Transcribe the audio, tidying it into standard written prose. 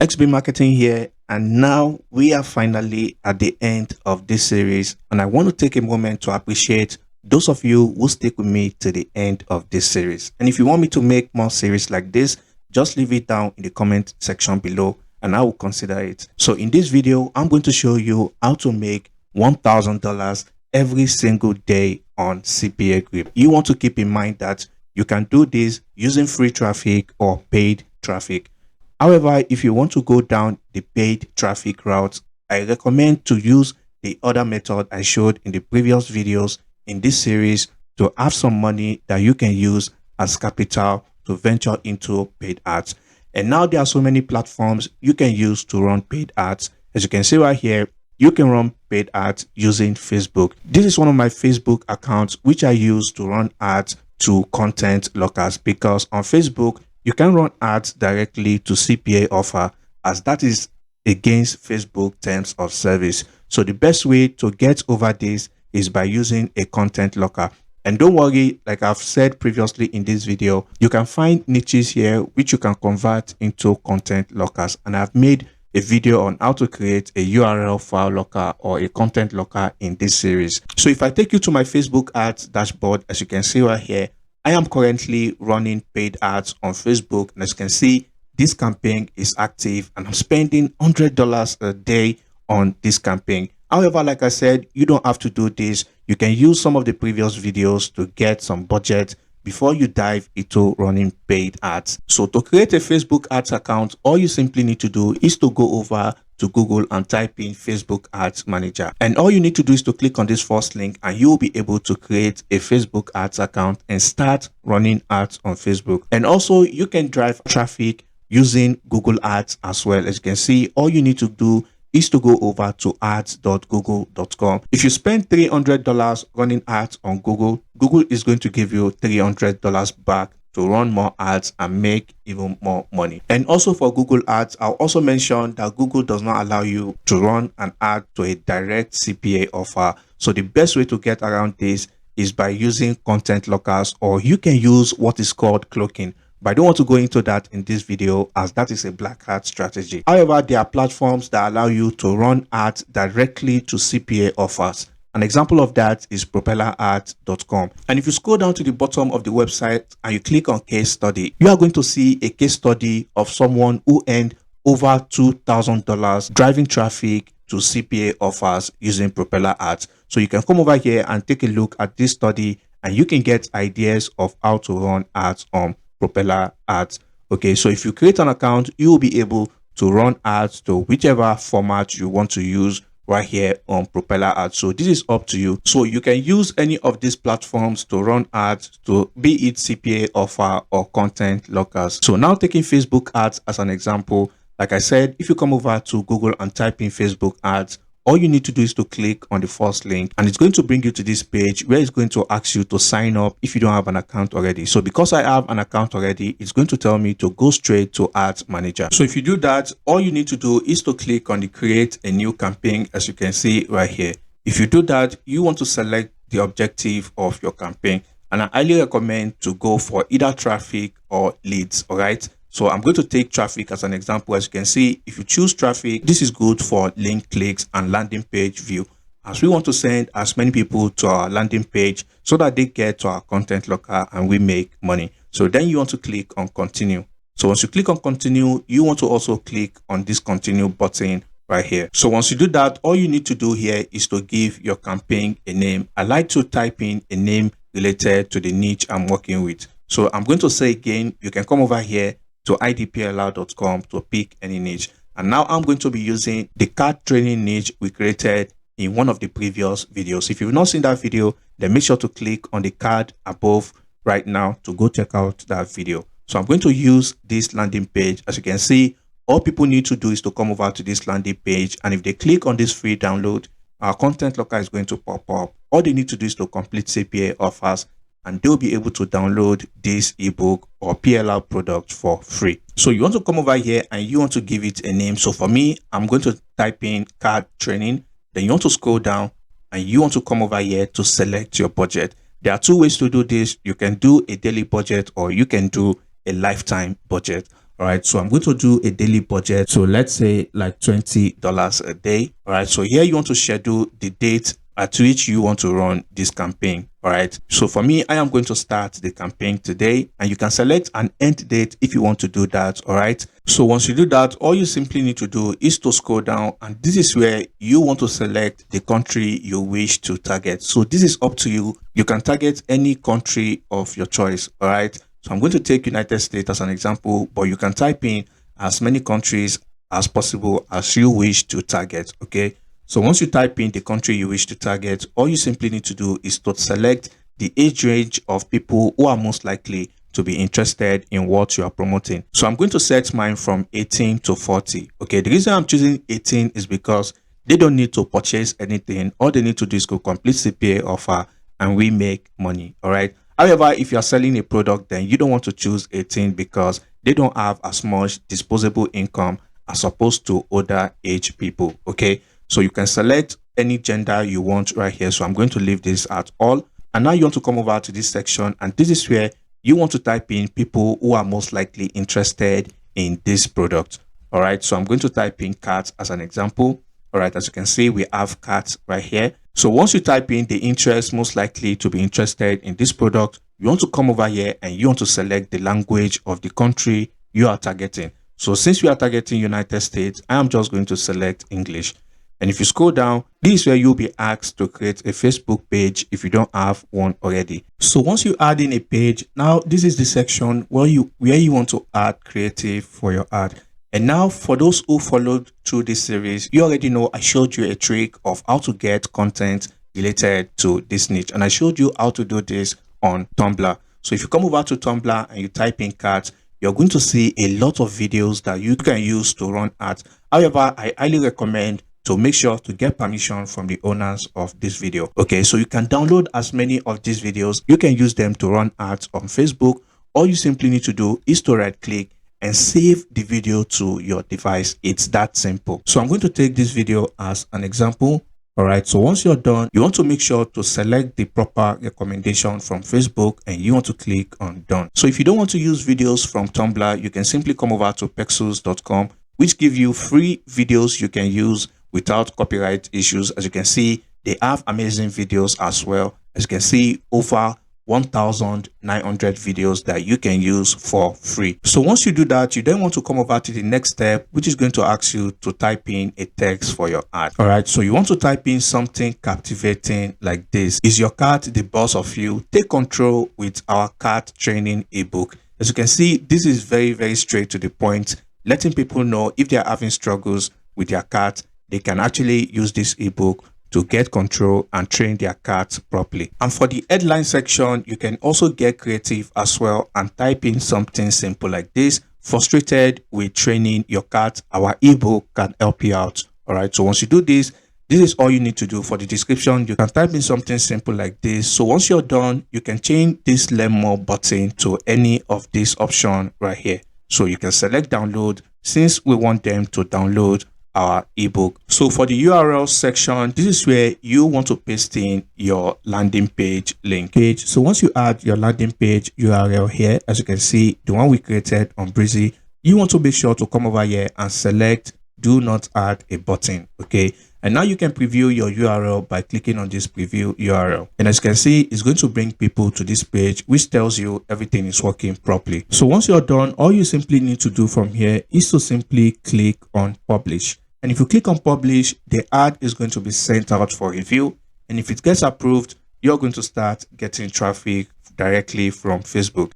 XB Marketing here, and now we are finally at the end of this series, and I want to take a moment to appreciate those of you who stick with me to the end of this series. And if you want me to make more series like this, just leave it down in the comment section below and I will consider it. So in this video, I'm going to show you how to make $1,000 every single day on Cpagrip. You want to keep in mind that you can do this using free traffic or paid traffic. However, if you want to go down the paid traffic route, I recommend to use the other method I showed in the previous videos in this series to have some money that you can use as capital to venture into paid ads. And now there are so many platforms you can use to run paid ads. As you can see right here, you can run paid ads using Facebook. This is one of my Facebook accounts which I use to run ads to content lockers, because on Facebook you can run ads directly to CPA offer, as that is against Facebook terms of service. So the best way to get over this is by using a content locker. And don't worry, like I've said previously in this video, you can find niches here which you can convert into content lockers. And I've made a video on how to create a URL file locker or a content locker in this series. So if I take you to my Facebook ads dashboard, as you can see right here, I am currently running paid ads on Facebook. And as you can see, this campaign is active and I'm spending $100 a day on this campaign. However, like I said, you don't have to do this. You can use some of the previous videos to get some budget before you dive into running paid ads. So to create a Facebook ads account, all you simply need to do is to go over to Google and type in Facebook Ads Manager. And all you need to do is to click on this first link and you'll be able to create a Facebook ads account and start running ads on Facebook. And also you can drive traffic using Google Ads as well. As you can see, all you need to do is to go over to ads.google.com. If you spend $300 running ads on Google, Google is going to give you $300 back to run more ads and make even more money. And also for Google Ads, I'll also mention that Google does not allow you to run an ad to a direct CPA offer. So the best way to get around this is by using content lockers, or you can use what is called cloaking. But I don't want to go into that in this video, as that is a black hat strategy. However, there are platforms that allow you to run ads directly to CPA offers. An example of that is propellerads.com. And if you scroll down to the bottom of the website and you click on case study, you are going to see a case study of someone who earned over $2,000 driving traffic to CPA offers using Propeller ads. So you can come over here and take a look at this study and you can get ideas of how to run ads on Propeller ads. Okay, so if you create an account, you will be able to run ads to whichever format you want to use right here on Propeller ads. So this is up to you. So you can use any of these platforms to run ads, to be it CPA offer or content lockers. So now taking Facebook ads as an example, like I said, if you come over to Google and type in Facebook ads, all you need to do is to click on the first link and it's going to bring you to this page where it's going to ask you to sign up if you don't have an account already. So because I have an account already, it's going to tell me to go straight to Ads Manager. So if you do that, all you need to do is to click on the create a new campaign, as you can see right here. If you do that, you want to select the objective of your campaign. And I highly recommend to go for either traffic or leads. All right. So I'm going to take traffic as an example. As you can see, if you choose traffic, this is good for link clicks and landing page view, as we want to send as many people to our landing page so that they get to our content locker and we make money. So then you want to click on continue. So once you click on continue, you want to also click on this continue button right here. So once you do that, all you need to do here is to give your campaign a name. I like to type in a name related to the niche I'm working with. So I'm going to say again, you can come over here to idpller.com to pick any niche. And now I'm going to be using the card training niche we created in one of the previous videos. If you've not seen that video, then make sure to click on the card above right now to go check out that video. So I'm going to use this landing page. As you can see, all people need to do is to come over to this landing page. And if they click on this free download, our content locker is going to pop up. All they need to do is to complete CPA offers and they'll be able to download this ebook or PLR product for free. So you want to come over here and you want to give it a name. So for me, I'm going to type in card training. Then you want to scroll down and you want to come over here to select your budget. There are two ways to do this. You can do a daily budget or you can do a lifetime budget. All right, so I'm going to do a daily budget. So let's say like $20 a day. All right, so here you want to schedule the date at which you want to run this campaign. All right, so for me, I am going to start the campaign today, and you can select an end date if you want to do that. All right, so once you do that, all you simply need to do is to scroll down, and this is where you want to select the country you wish to target. So this is up to you. You can target any country of your choice. All right, so I'm going to take United States as an example, but you can type in as many countries as possible as you wish to target. Okay, so once you type in the country you wish to target, all you simply need to do is to select the age range of people who are most likely to be interested in what you are promoting. So I'm going to set mine from 18 to 40. Okay, the reason I'm choosing 18 is because they don't need to purchase anything. All they need to do is go complete CPA offer and we make money. All right. However, if you're selling a product, then you don't want to choose 18 because they don't have as much disposable income as opposed to older age people. Okay, so you can select any gender you want right here. So I'm going to leave this at all. And now you want to come over to this section, and this is where you want to type in people who are most likely interested in this product. All right, so I'm going to type in cats as an example. All right, as you can see, we have cats right here. So once you type in the interest most likely to be interested in this product, you want to come over here and you want to select the language of the country you are targeting. So since we are targeting United States, I am just going to select English. And if you scroll down, this is where you'll be asked to create a Facebook page if you don't have one already. So once you add in a page, now this is the section where you want to add creative for your ad. And now for those who followed through this series, you already know I showed you a trick of how to get content related to this niche. And I showed you how to do this on Tumblr. So if you come over to Tumblr and you type in cats, you're going to see a lot of videos that you can use to run ads. However, I highly recommend to make sure to get permission from the owners of this video. Okay, so you can download as many of these videos. You can use them to run ads on Facebook. All you simply need to do is to right click and save the video to your device. It's that simple. So I'm going to take this video as an example. All right, so once you're done, you want to make sure to select the proper recommendation from Facebook and you want to click on done. So if you don't want to use videos from Tumblr, you can simply come over to pexels.com, which give you free videos you can use without copyright issues. As you can see, they have amazing videos as well. As you can see, over 1,900 videos that you can use for free. So once you do that, you then want to come over to the next step, which is going to ask you to type in a text for your ad. All right, so you want to type in something captivating like this. Is your cat the boss of you? Take control with our cat training ebook. As you can see, this is very, very straight to the point, letting people know if they are having struggles with their cat, they can actually use this ebook to get control and train their cat properly. And for the headline section, you can also get creative as well and type in something simple like this: frustrated with training your cat, our ebook can help you out. All right, so once you do this, this is all you need to do. For the description, you can type in something simple like this. So once you're done, you can change this learn more button to any of these options right here. So you can select download since we want them to download our ebook. So for the URL section, this is where you want to paste in your landing page link. So once you add your landing page URL here, as you can see, the one we created on Breezy, you want to make sure to come over here and select do not add a button. Okay, and now you can preview your URL by clicking on this preview URL. And as you can see, it's going to bring people to this page, which tells you everything is working properly. So once you're done, all you simply need to do from here is to simply click on publish. And if you click on publish, the ad is going to be sent out for review. And if it gets approved, you're going to start getting traffic directly from Facebook.